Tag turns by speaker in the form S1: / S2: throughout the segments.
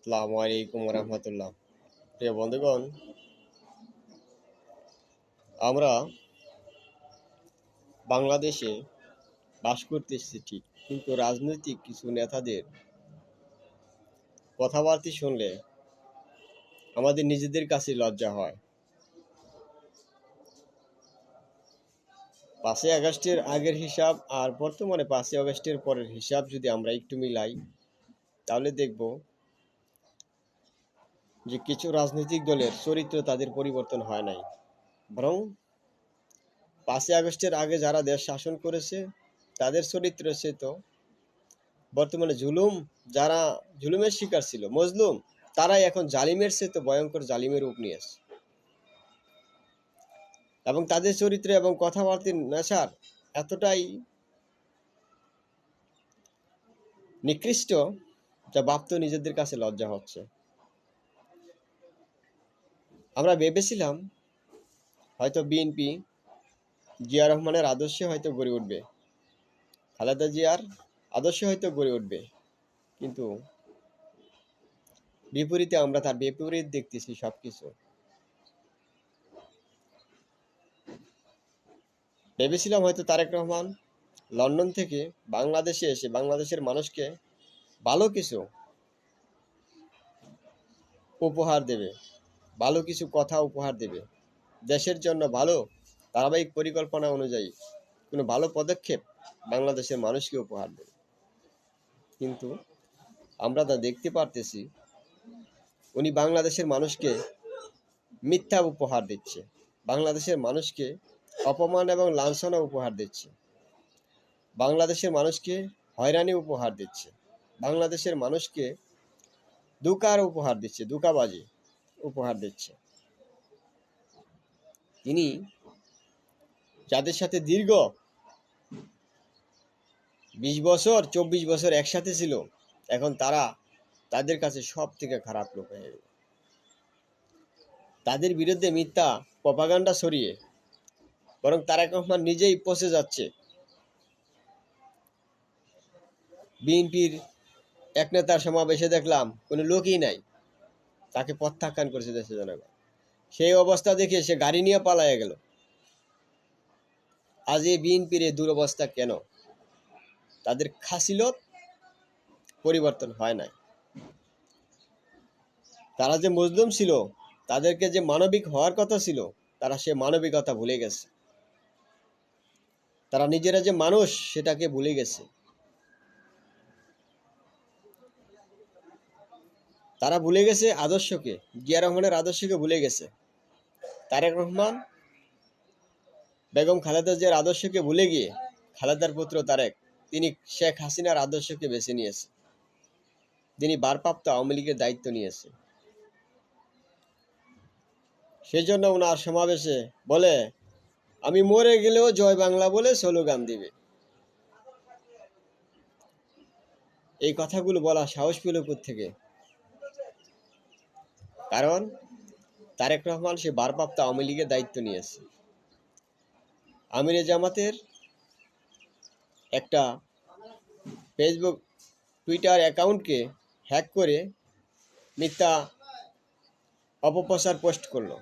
S1: আসসালামু আলাইকুম রহমতুল্লাহ। প্রিয় বন্ধুগণ, আমরা বাংলাদেশে বাস করতেছি ঠিক, কিন্তু রাজনৈতিক কিছু নেতাদের কথাবার্তা শুনলে আমাদের নিজেদের কাছে লজ্জা হয়। 5ই আগস্টের আগের হিসাব আর বর্তমানে 5ই আগস্টের পরের হিসাব যদি আমরা একটু মিলাই, তাহলে দেখব যে কিছু রাজনৈতিক দলের চরিত্র তাদের পরিবর্তন হয় নাই, বরং 5ই আগস্টের আগে যারা দেশ শাসন করেছে তাদের চরিত্র সে তো বর্তমানে যারা জুলুমের শিকার ছিল, মজলুম, তারাই এখন জালিমের চেয়ে তো ভয়ঙ্কর জালিমের রূপ নিয়েছে। এবং তাদের চরিত্র এবং কথাবার্তার নেশার এতটাই নিকৃষ্ট যা ভাবতেও নিজেদের কাছে লজ্জা হচ্ছে। আমরা ভেবেছিলাম হয়তো বিএনপি জিয়া রহমানের আদর্শে হয়তো গড়ে উঠবে, খালেদা জিয়ার আদর্শে হয়তো গড়ে উঠবে, কিন্তু বিপরীতে আমরা তার বিপরীত দেখতেছি। সবকিছু ভেবেছিলাম হয়তো তারেক রহমান লন্ডন থেকে বাংলাদেশে এসে বাংলাদেশের মানুষকে ভালো কিছু উপহার দেবে, ভালো কিছু কথা উপহার দেবে, দেশের জন্য ভালো ধারাবাহিক পরিকল্পনা অনুযায়ী কোনো ভালো পদক্ষেপ বাংলাদেশের মানুষকে উপহার দেবে। কিন্তু আমরা তা দেখতে পারতেছি উনি বাংলাদেশের মানুষকে মিথ্যা উপহার দিচ্ছে, বাংলাদেশের মানুষকে অপমান এবং লাঞ্ছনা উপহার দিচ্ছে, বাংলাদেশের মানুষকে হয়রানি উপহার দিচ্ছে, বাংলাদেশের মানুষকে ধোঁকার উপহার দিচ্ছে, ধোঁকাবাজি উপহার দিচ্ছে। তিনি যাদের সাথে দীর্ঘ 20 বছর 24 বছর একসাথে ছিল, এখন তাদের কাছে সব থেকে খারাপ লোক হয়ে গেল। তাদের বিরুদ্ধে মিথ্যা প্রপাগান্ডা ছড়িয়ে বরং তারেক রহমান নিজেই পচে যাচ্ছে। বিএনপির এক নেতার সমাবেশে দেখলাম কোনো লোকই নাই, তাকে প্রত্যাখ্যান করেছে দেশের জনগণ। সেই অবস্থা দেখে সে গাড়ি নিয়ে পালাইয়া গেল। আজ এই বিএনপির এই দুরবস্থা কেন? তাদের খাসিলত পরিবর্তন হয় নাই। তারা যে মজলুম ছিল, তাদেরকে যে মানবিক হওয়ার কথা ছিল, তারা সে মানবিকতা ভুলে গেছে। তারা নিজেরা যে মানুষ সেটাকে ভুলে গেছে। তারা ভুলে গেছে আদর্শকে, জিয়া রহমানের আদর্শকে ভুলে গেছে। তারেক রহমান বেগম খালেদা জিয়ার আদর্শকে ভুলে গিয়ে খালেদার পুত্র তারেক, তিনি শেখ হাসিনার আদর্শকে বেছে নিয়েছে। তিনি ভারপ্রাপ্ত আওয়ামী লীগের দায়িত্ব নিয়েছে। সেজন্য ওনার সমাবেশে বলে, আমি মরে গেলেও জয় বাংলা বলে স্লোগান দিবে। এই কথাগুলো বলা সাহস পেল থেকে? কারণ তারেক রহমান সে ভারপ্রাপ্ত আওয়ামী লীগের দায়িত্ব নিয়েছে। আমিরে জামাতের একটা ফেসবুক টুইটার অ্যাকাউন্টকে হ্যাক করে মিথ্যা অপপ্রচার পোস্ট করলো।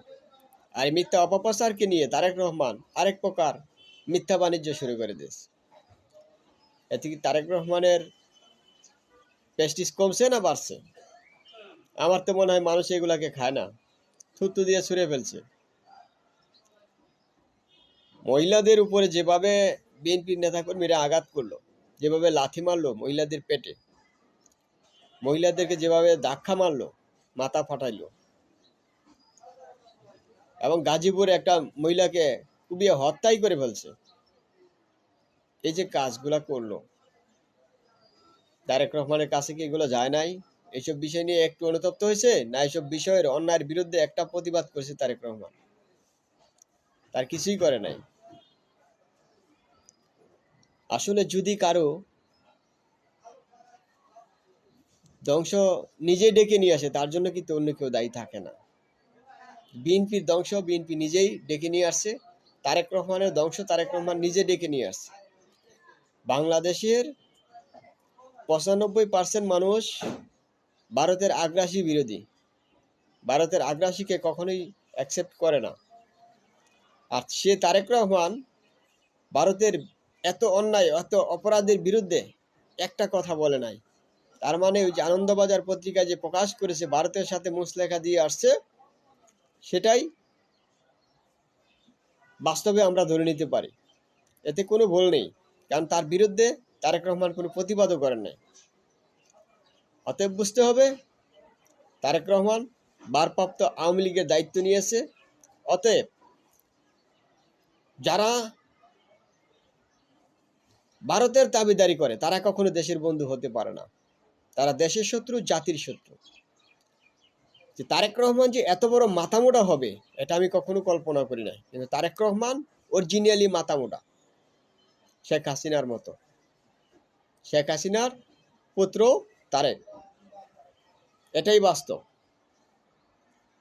S1: আর মিথ্যা অপপ্রচারকে নিয়ে তারেক রহমান আরেক প্রকার মিথ্যা বাণিজ্য শুরু করে দিয়েছে। এতে কি তারেক রহমানের প্রেস্টিজ কমছে না বাড়ছে? আমার তো মনে হয় মানুষ এগুলাকে খায় না, থুতু দিয়ে ছুঁড়ে ফেলছে। মহিলাদের উপরে যেভাবে বিএনপির নেতাকর্মীরা আঘাত করলো, যেভাবে লাথি মারলো মহিলাদের পেটে, মহিলাদেরকে যেভাবে ধাক্কা মারলো, মাথা ফাটাইলো, এবং গাজীপুরে একটা মহিলাকে কুপিয়ে হত্যাই করে ফেলছে। এই যে কাজগুলা করলো, তারেক রহমানের কাছে কি এগুলো যায় নাই? এইসব বিষয় নিয়ে একটু অনুতপ্ত হয়েছে না? এইসব বিষয়ের অন্যায়ের বিরুদ্ধে একটা প্রতিবাদ করেছে তারেক রহমান? তার কিছুই করে নাই। আসলে যদি কারো ধ্বংস নিজে ডেকে নিয়ে আসে, তার জন্য কিন্তু অন্য কেউ দায়ী থাকে না। বিএনপির ধ্বংস বিএনপি নিজেই ডেকে নিয়ে আসছে, তারেক রহমানের ধ্বংস তারেক রহমান নিজে ডেকে নিয়ে আসছে। বাংলাদেশের 95% মানুষ ভারতের আগ্রাসী বিরোধী, ভারতের আগ্রাসীকে কখনোই অ্যাকসেপ্ট করে না। আর সে তারেক রহমান ভারতের এত অন্যায় এত অপরাধের বিরুদ্ধে একটা কথা বলে নাই। তার মানে ওই যে আনন্দবাজার পত্রিকা যে প্রকাশ করেছে ভারতের সাথে মুচলেখা দিয়ে আসছে, সেটাই বাস্তবে আমরা ধরে নিতে পারি। এতে কোনো ভুল নেই, কারণ তার বিরুদ্ধে তারেক রহমান কোনো প্রতিবাদও করেন নাই। অতএব বুঝতে হবে তারেক রহমান ভারপ্রাপ্ত আওয়ামী লীগের দায়িত্ব নিয়েছে। অতএব যারা ভারতের দাবিদারি করে তারা কখনো দেশের বন্ধু হতে পারে না, তারা দেশের শত্রু, জাতির শত্রু। যে তারেক রহমান যে এত বড় মাথামোটা হবে এটা আমি কখনো কল্পনা করি নাই, কিন্তু তারেক রহমান অরিজিনালি মাথামোটা, শেখ হাসিনার মতো। শেখ হাসিনার পুত্র তারেক, এটাই বাস্তব।